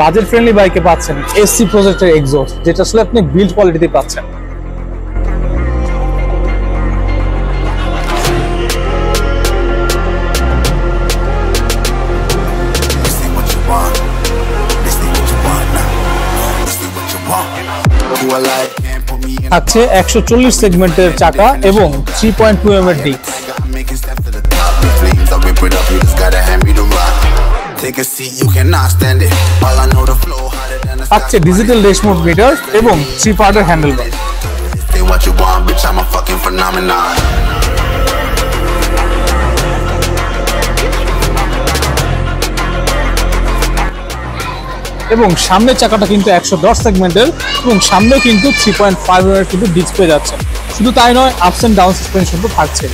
Budget friendly বাইকে পাচ্ছেন SC প্রজেক্টের এক্সস্ট, যেটা আসলে আপনি বিল্ড কোয়ালিটিতে পাচ্ছেন। থাকছে 140 সেগমেন্টের চাকা এবং 3.2 mm এর ডিস্ক। থাকছে ডিজিটাল ড্যাশবোর্ড মিটার এবং 3 পার্টের হ্যান্ডেলবার। এবং সামনের চাকাটা কিন্তু 110 সেগমেন্টের এবং সামনে কিন্তু 3.5 mm কিন্তু ডিস্ক পেয়ে যাচ্ছে। শুধু তাই নয়, আপস এন্ড ডাউন সাসপেনশন তো থাকছে।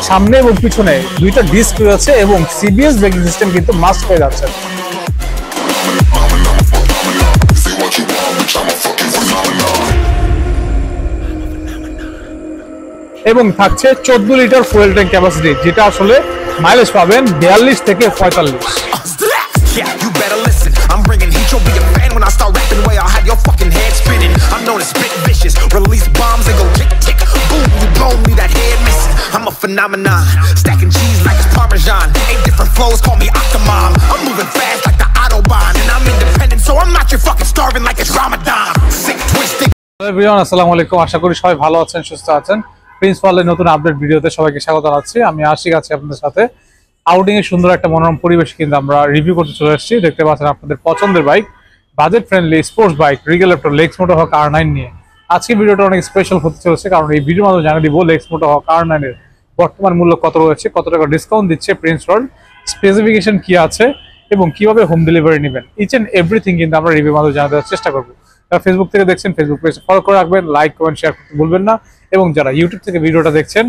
সামনে এবং পিছনে দুইটা ডিস্ক রয়েছে এবং সিবিএস ব্রেকিং সিস্টেম কিন্তু মাস্ট হয়ে যাচ্ছে। এবং থাকছে 14 লিটার ফুয়েল ট্যাঙ্ক ক্যাপাসিটি, যেটা আসলে মাইলেজ পাবেন 42 থেকে 45। আসসালামু আলাইকুম, আশা করি সবাই ভালো আছেন, সুস্থ আছেন। প্রিন্স ওয়ার্ল্ডের নতুন আপডেট ভিডিওতে সবাইকে স্বাগত জানাচ্ছি। আমি আশিক আছি আপনাদের সাথে। আউটিং এর সুন্দর একটা মনোরম পরিবেশ কিন্তু আমরা রিভিউ করতে চলে এসেছি। দেখতে পাচ্ছেন আপনাদের পছন্দের bike, budget friendly sports bike Regal Raptor Lex Motohawk R9 নিয়ে। আজকে ভিডিওটা অনেক স্পেশাল হতে চলেছে, কারণ এই ভিডিওর মাধ্যমে জানিয়ে দিব লেক্স মোটোহক R9 এর বর্তমান মূল্য কত রয়েছে, কত টাকা ডিসকাউন্ট দিচ্ছে প্রিন্স ওয়ার্ল্ড, স্পেসিফিকেশন কি আছে এবং কিভাবে হোম ডেলিভারি নেবেন। ইচ এন্ড এভরিথিং কিন্তু আমরা রিভিউর মাধ্যমে জানাতে দেওয়ার চেষ্টা করবো। যারা ফেসবুক থেকে দেখছেন ফেসবুক পেজ ফলো করে রাখবেন, লাইক কমেন্ট শেয়ার করতে ভুলবেন না। এবং যারা ইউটিউব থেকে ভিডিওটা দেখছেন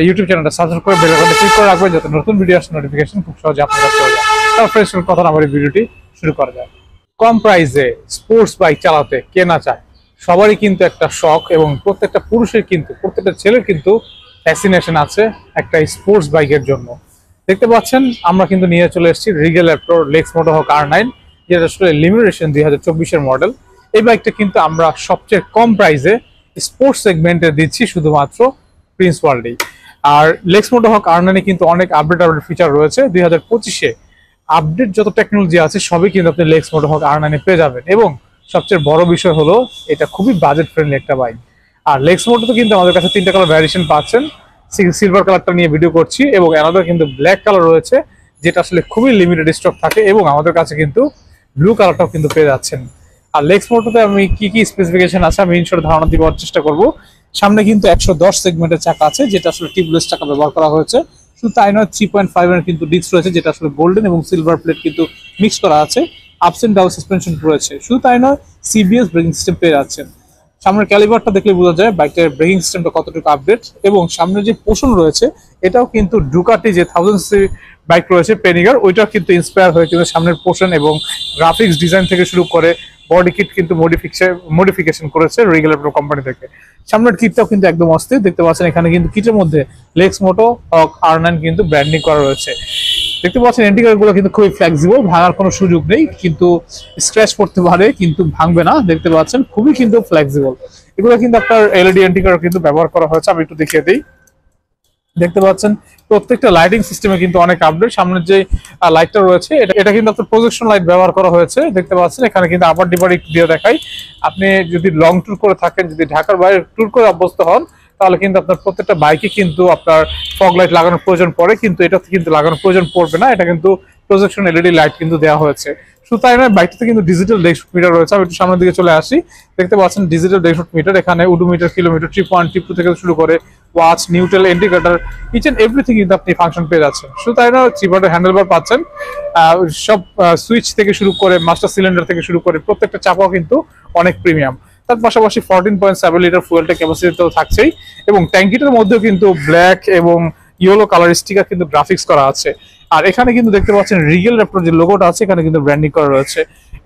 ইউটিউব চ্যানেলটা সাবস্ক্রাইব করে বেল আইকনটা ক্লিক করে রাখবেন, যাতে নতুন ভিডিও আসলে নোটিফিকেশন খুব সহজে আপনার কাছে চলে যায়। তার ফ্রেন্ডস কথা আমার এই ভিডিওটি শুরু করা যায়। কম প্রাইসে স্পোর্টস বাইক চালাতে কে না চায়, সবারই কিন্তু একটা শখ এবং প্রত্যেকটা পুরুষের কিন্তু প্রত্যেকটা ছেলের কিন্তু ফ্যাসিনেশন আছে একটা স্পোর্টস বাইকের জন্য। দেখতে পাচ্ছেন আমরা কিন্তু নিয়ে চলে এসেছি Rigel Raptor Lex Motohawk R9, যেটা আসলে লিমিটেশন 2024 মডেল। এই বাইকটা কিন্তু আমরা সবচেয়ে কম প্রাইসে স্পোর্টস সেগমেন্টে দিচ্ছি শুধুমাত্র প্রিন্স ওয়ার্ল্ডেই। আর লেক্স মোটোহক R9 কিন্তু অনেক আপডেট ফিচার রয়েছে। 2025-এ আপডেট যত টেকনোলজি আছে সবই কিন্তু আপনি লেক্স মোটোহক R9 পেয়ে যাবেন। এবং সবচেয়ে বড় বিষয় হলো এটা খুবই বাজেট ফ্রেন্ডলি একটা বাইক। আর লেক্স মোটোতে কিন্তু আমাদের কাছে 3টা কালার ভ্যারিয়েশন পাচ্ছেন। সিলভার কালারটা নিয়ে ভিডিও করছি এবং অ্যানাদার কিন্তু ব্ল্যাক কালার রয়েছে, যেটা আসলে খুবই লিমিটেড স্টক থাকে। এবং আমাদের কাছে কিন্তু ব্লু কালারটাও কিন্তু পেয়ে যাচ্ছেন। আর লেক্স মোটোতে আমি কি কি স্পেসিফিকেশন আছে আমি ইনশোর ধারণা দেওয়ার চেষ্টা করব। সামনে কিন্তু 110 সেগমেন্টের চাকা আছে, যেটা আসলে টিউবলেস চাকা ব্যবহার করা হয়েছে। শুধু তাই নয়, 3.5 এর কিন্তু ডিস্ক রয়েছে, যেটা আসলে গোল্ডেন এবং সিলভার প্লেট কিন্তু মিক্স করা আছে। আপস এন্ড ডাউন সাসপেনশন রয়েছে। শুধু তাই নয়, সিবিএস ব্রেকিং সিস্টেম পেয়ে যাচ্ছেন। সামনের ক্যালিবারটা দেখলে বোঝা যায় বাইকটার ব্রেকিং সিস্টেমটা কতটুকু আপডেট। এবং সামনে যে পোষণ রয়েছে এটাও কিন্তু ডুকাটি যে 1000cc বাইক রয়েছে পেনিগার, ওইটাও কিন্তু ইন্সপায়ার হয়ে কিন্তু সামনের পোষণ এবং গ্রাফিক্স ডিজাইন থেকে শুরু করে বডি কিট কিন্তু মডিফিকেশন করেছে রিগেল এপ্টর কোম্পানি থেকে। সামনের কিটটাও কিন্তু একদম অস্থির। দেখতে পাচ্ছেন এখানে কিন্তু কিটের মধ্যে লেক্স মোটোহক R9 কিন্তু ব্র্যান্ডিং করা রয়েছে। দেখতে পাচ্ছেন এন্টিকার গুলো কিন্তু খুবই ফ্লেক্সিবল, ভাঙার কোনো সুযোগ নেই, কিন্তু স্ক্র্যাচ পড়তে পারে কিন্তু ভাঙবে না। দেখতে পাচ্ছেন খুবই কিন্তু ফ্লেক্সিবল। এগুলো কিন্তু আপনার এলইডি এন্টিকার কিন্তু ব্যবহার করা হয়েছে। আমি একটু দেখিয়ে দিই। দেখতে পাচ্ছেন প্রত্যেকটা লাইটিং সিস্টেমে কিন্তু অনেক আপডেট। সামনের যে লাইটটা রয়েছে এটা কিন্তু আপনার প্রজেকশন লাইট ব্যবহার করা হয়েছে। দেখতে পাচ্ছেন এখানে কিন্তু আপার ডিপার দিয়ে দেখাই। আপনি যদি লং ট্যুর করে থাকেন, যদি ঢাকার বাইরে ট্যুর করে অভ্যস্ত হন, তাহলে কিন্তু আপনার প্রত্যেকটা বাইকে কিন্তু আপনার ফগ লাইট লাগানোর প্রয়োজন পড়ে, কিন্তু এটাতে কিন্তু লাগানোর প্রয়োজন পড়বে না। এটা কিন্তু প্রজেকশন এলইডি লাইট কিন্তু দেওয়া হয়েছে। শুধু তাই নয়, বাইকটাতে কিন্তু ডিজিটাল ড্যাশবোর্ড মিটার রয়েছে। আমি একটু সামনের দিকে চলে আসি। দেখতে পাচ্ছেন ডিজিটাল ড্যাশবোর্ড মিটার, এখানে odometer, kilometer, trip one, trip two থেকে শুরু করে watch, neutral, indicator, each and everything কিন্তু আপনি ফাংশন পেয়ে যাচ্ছেন। শুধু তাই নয়, 3-বারের হ্যান্ডেলবার পাচ্ছেন। সব সুইচ থেকে শুরু করে মাস্টার সিলিন্ডার থেকে শুরু করে প্রত্যেকটা চাপাও কিন্তু অনেক প্রিমিয়াম। তার পাশাপাশি 14.7 লিটার ফুয়েল ট্যাঙ্ক ক্যাপাসিটি তো থাকছেই। এবং ট্যাঙ্কিটার মধ্যেও কিন্তু ব্ল্যাক এবং ইয়েলো কালার স্টিকার কিন্তু গ্রাফিক্স করা আছে। আর এখানে কিন্তু দেখতে পাচ্ছেন রিগেল এপ্টর যে লোগোটা আছে এখানে কিন্তু ব্র্যান্ডিং করা রয়েছে।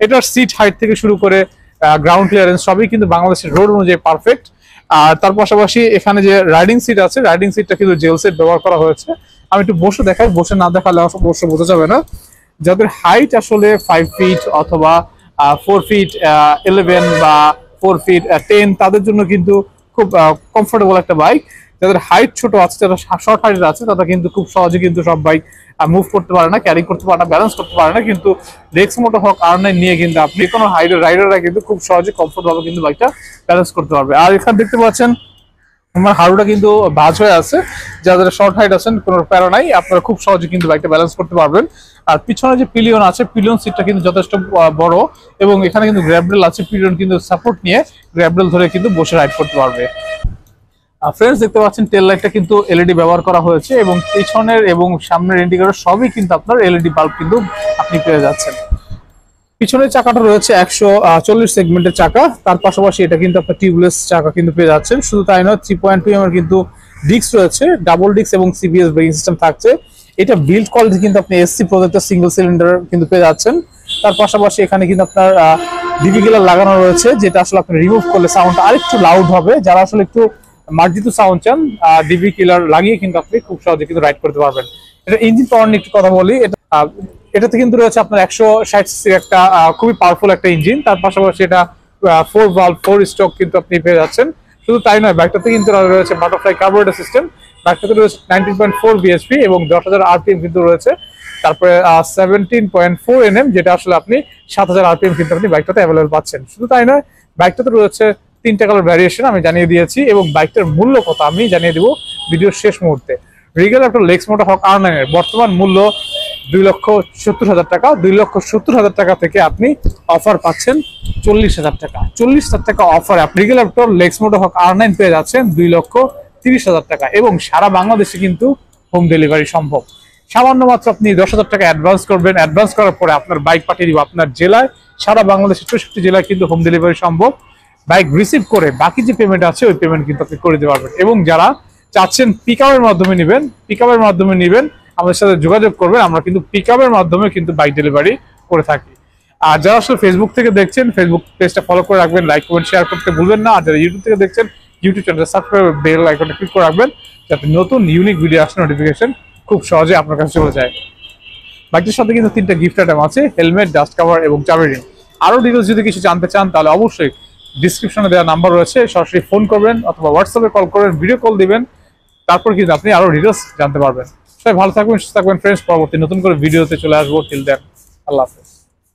এটার সিট হাইট থেকে শুরু করে গ্রাউন্ড ক্লিয়ারেন্স সবই কিন্তু বাংলাদেশের রোড অনুযায়ী পারফেক্ট। আর তার পাশাপাশি এখানে যে রাইডিং সিট আছে, রাইডিং সিটটা কিন্তু জেল সিট ব্যবহার করা হয়েছে। আমি একটু বসে দেখাই, বসে না দেখালে অবশ্য বোঝা যাবে না। যাদের হাইট আসলে 5 ফিট অথবা 4 ফিট 11 বা 4 ফিট 10, তাদের জন্য কিন্তু খুব কমফোর্টেবল একটা বাইক। যাদের হাইট ছোট আছে, যারা শর্ট হাইটের আছে, তারা কিন্তু খুব সহজে কিন্তু সব বাইক মুভ করতে পারে না, ক্যারি করতে পারে না, ব্যালেন্স করতে পারে না। কিন্তু রেক্সমোটো হক R9 নিয়ে কিন্তু আপনি কোনো রাইডাররা কিন্তু খুব সহজে কমফোর্ট ভাবে কিন্তু বাইকটা ব্যালেন্স করতে পারবে। আর এখানে দেখতে পাচ্ছেন আমার হাড়ুটা কিন্তু ভাঁজ হয়ে আছে। যাদের শর্ট হাইট আছেন কোনো প্যারা নাই, আপনারা খুব সহজে কিন্তু বাইকটা ব্যালেন্স করতে পারবেন। আর পিছনে যে পিলিয়ন আছে, পিলিয়ন সিটটা কিন্তু যথেষ্ট বড় এবং এখানে কিন্তু গ্র্যাবরেল আছে, পিলিয়ন কিন্তু সাপোর্ট নিয়ে গ্র্যাবরেল ধরে কিন্তু বসে রাইড করতে পারবে। ফ্রেন্ডস, দেখতে পাচ্ছেন টেল লাইটটা কিন্তু এলইডি ব্যবহার করা হয়েছে এবং পিছনের এবং সামনের ইন্ডিকেটর সবই কিন্তু আপনার এলইডি বাল্ব কিন্তু আপনি পেয়ে যাচ্ছেন। পিছনের চাকাটা রয়েছে 140 সেগমেন্টের চাকা, তার পাশাপাশি এটা কিন্তু আপনার টিউবলেস চাকা কিন্তু পেয়ে যাচ্ছেন। শুধু তাই নয়, 3.2 mm কিন্তু ডিস্ক রয়েছে, ডাবল ডিস্ক এবং সিবিএস ব্রেকিং সিস্টেম থাকছে। এটা বিল্ড কোয়ালিটি কিন্তু আপনি এসসি প্রজেক্টের সিঙ্গেল সিলিন্ডার কিন্তু পেয়ে যাচ্ছেন। তার পাশাপাশি এখানে কিন্তু আপনার ডিভি গিলার লাগানো রয়েছে, যেটা আসলে আপনি রিমুভ করলে সাউন্ডটা আরেকটু লাউড হবে। যারা আসলে একটু মার্জিত সাউন্ড চান, ডিভি কিলার লাগিয়ে কিন্তু আপনি খুব সহজে কিন্তু রাইড করতে পারবেন। এটা ইঞ্জিন পাওয়ার নিয়ে একটু কথা বলি। এটাতে কিন্তু রয়েছে আপনার 160 সিসির একটা খুবই পাওয়ারফুল একটা ইঞ্জিন। তার পাশাপাশি এটা 4 ভালভ 4 স্ট্রোক কিন্তু আপনি পেয়ে যাচ্ছেন। শুধু তাই নয়, বাইকটাতে কিন্তু রয়েছে বাটারফ্লাই কার্বোরেটর সিস্টেম। বাইকটাতে রয়েছে 19.4 বিএসপি এবং 10,000 আরপিএম কিন্তু রয়েছে। তারপরে 17.4 Nm, যেটা আসলে আপনি 7,000 আরপিএম কিন্তু আপনি বাইকটাতে অ্যাভেলেবল পাচ্ছেন। শুধু তাই নয়, বাইকটাতে রয়েছে 3টা কালার ভ্যারিয়েশন আমি জানিয়ে দিয়েছি এবং বাইকটার মূল্য কত আমি জানিয়ে দিব ভিডিওর শেষ মুহূর্তে। রিগেল একটা লেক্সমোটো হক R9 এর বর্তমান মূল্য 2,70,000 টাকা। 2,70,000 টাকা থেকে আপনি অফার পাচ্ছেন 40,000 টাকা। 40,000 টাকা অফারে আপনি রিগেল একটা লেক্সমোটো হক R9 পেয়ে যাচ্ছেন 2,30,000 টাকা এবং সারা বাংলাদেশে কিন্তু হোম ডেলিভারি সম্ভব। সামান্য মাত্র আপনি 10,000 টাকা অ্যাডভান্স করবেন। অ্যাডভান্স করার পরে আপনার বাইক পাঠিয়ে দিব আপনার জেলায়। সারা বাংলাদেশের 64 জেলায় কিন্তু হোম ডেলিভারি সম্ভব। বাইক রিসিভ করে বাকি যে পেমেন্ট আছে ওই পেমেন্ট কিন্তু আপনি করে দিতে পারবেন। এবং যারা চাচ্ছেন পিকআপের মাধ্যমে নেবেন, আমাদের সাথে যোগাযোগ করবেন। আমরা কিন্তু পিকআপের মাধ্যমে কিন্তু বাইক ডেলিভারি করে থাকি। আর যারা আসলে ফেসবুক থেকে দেখছেন, ফেসবুক পেজটা ফলো করে রাখবেন, লাইক কমেন্ট শেয়ার করতে ভুলবেন না। আর যারা ইউটিউব থেকে দেখছেন, ইউটিউব চ্যানেলটা সাবস্ক্রাইব বেল আইকনটা ক্লিক করে রাখবেন, যাতে নতুন ইউনিক ভিডিও আসলে নোটিফিকেশন খুব সহজে আপনার কাছে চলে যায়। বাইকটির সাথে কিন্তু 3টা গিফট আইটেম আছে, হেলমেট, ডাস্ট কভার এবং চাবি রিং। আরো ডিটেলস যদি কিছু জানতে চান তাহলে অবশ্যই ডিসক্রিপশনে দেওয়া নাম্বার রয়েছে, সরাসরি ফোন করবেন অথবা হোয়াটসঅ্যাপে কল করবেন, ভিডিও কল দিবেন, তারপর কিন্তু আপনি আরো ডিটেলস জানতে পারবেন। সবাই ভালো থাকবেন, সুস্থ থাকবেন ফ্রেন্ডস। পরবর্তী নতুন করে ভিডিওতে চলে আসবো। টিল দেন, আল্লাহ হাফেজ।